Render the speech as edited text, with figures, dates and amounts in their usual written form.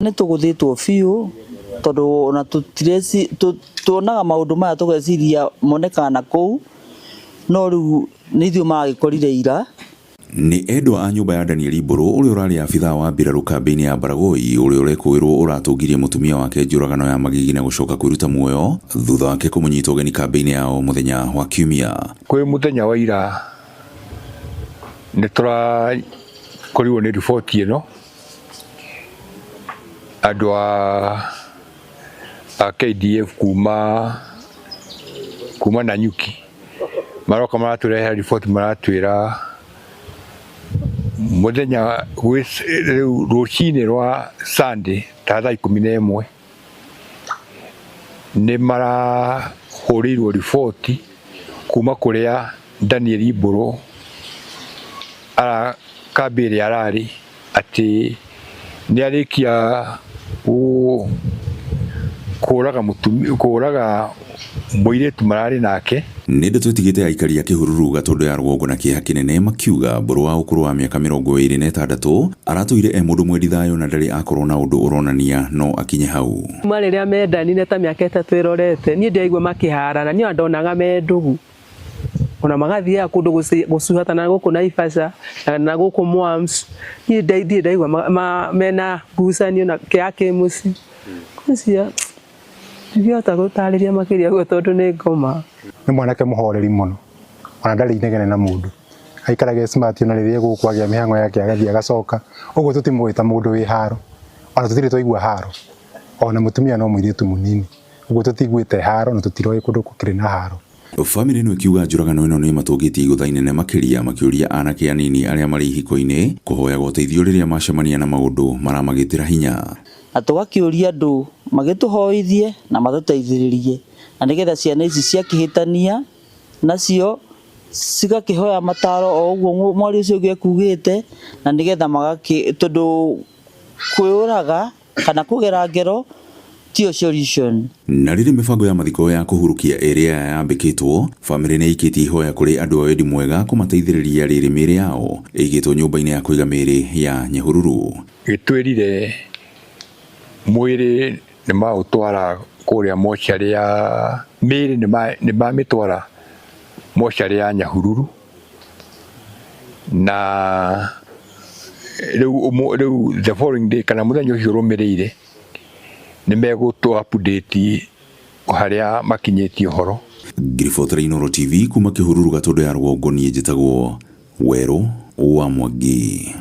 nĩ tũgũthĩtwo biũ tondũ ona tuonaga maũndũ maya tũgeciria monekaga na kũu no rĩu nĩ ithuĩ magĩkorire ira. Nĩ endwa a nyũmba ya Daniel Mburu ũrĩa ũrarĩ abithaa wa mbirarũ kambĩ-inĩ ya Baragoi ũrĩa ũrekũĩrwo ũratungirie mũtumia wake njũragano ya magigi na gũcoka kwĩruta muoyo thutha wake kũmũnyita ũgeni kambĩ-inĩ yao mũthenya wa Kiumia. Kwĩ mũthenya wa ira nĩ tũrakorirwo nĩ riboti ĩno andũ a KDF kuma Nanyuki maroka maratũrehera riboti maratwĩra mũthenya rũcinĩ rwa Sunday ta thaa 11 nĩ marahũrĩirwo riboti kuma kũrĩa Daniel Mburu kambĩ ĩrĩa ararĩ atĩ nĩ arĩkia kũraga mũirĩtu mararĩ nake. Nĩ ndeto ĩtigĩte aikari a Kĩhururu Gatũndũ ya rũgongo na kĩeha kĩnene makiuga Mburu wa ũkũrũ wa mĩaka 26 aratũire mũndũ mwendi thayũ na ndarĩ akorwo na ũndũ ũronania no akinye hau. Rĩrĩa mendanire ta mĩaka 3 ĩrorete niĩ ndĩraigua makĩharana niĩ ndonaga mendugu ona magathiaga kũndũ gũcuhatana gũkũ Naivasha na gũkũ Mwams niĩ ndaigua mena ngucanio na kĩeha kĩ mũciĩ kũcia ndiota gũtarĩria makĩria guo tondũ nĩ ngoma. Nĩ mwanake mũhoreri mũno ona ndarĩ inegene na mũndũ aikaraga smart ona rĩrĩa gũkũ agĩa mĩhang'o yake agathia agacoka ũguo tũtimwĩta mũndũ wĩ haro ona tũtirĩ twaigua haro ona mũtumia no mũirĩtu mũnini ũguo tũtiguĩte haro na tũtiroĩ kũndũ kũrĩ na haro. Famĩlĩ ĩno ĩkiuga njũragano ĩno nĩ matũngĩtie igũtha inene makĩũria anake anini arĩa marĩ ihiko-inĩ kũhoyaga ũteithio rĩrĩa macemania na maũndũ maramagĩtĩra hinya. Na tũgakĩũria andũ magĩtũhoithie na matũteithĩrĩrie na nĩgetha ciana ici ciakĩhĩtania nacio cigakĩhoya mataro o ũguo mwari ũcio ũngĩ ekugĩte na nĩgetha tondũ kwĩũraga kana kũgera ngero tio solution. Na rĩrĩ mĩbango ya mathiko ya kũhurukia ĩrĩa yambĩkĩtwo, famĩlĩ nĩ ikĩtie ihoya kũrĩ andũ a wendi mwega kũmateithĩrĩria rĩrĩ mĩĩrĩ yao ĩigĩtwo nyũmba-inĩ ya kũiga mĩĩrĩ ya Nyahururu. Gĩtwĩrire mwĩrĩ nĩ maũtwara kũrĩa mocarĩ ya mĩĩrĩ nĩ mamĩtwara mocarĩ ya Nyahururu na rĩu the following day kana mũthenya ũcio ũrũmĩrĩire nĩ megũtũ update harĩa makinyĩtie ũhoro. Ngiribotera Inooro TV kuma Kĩhururu Gatũndũ ya rũgongo niĩ njĩtagwo Werũ wa Mwangi.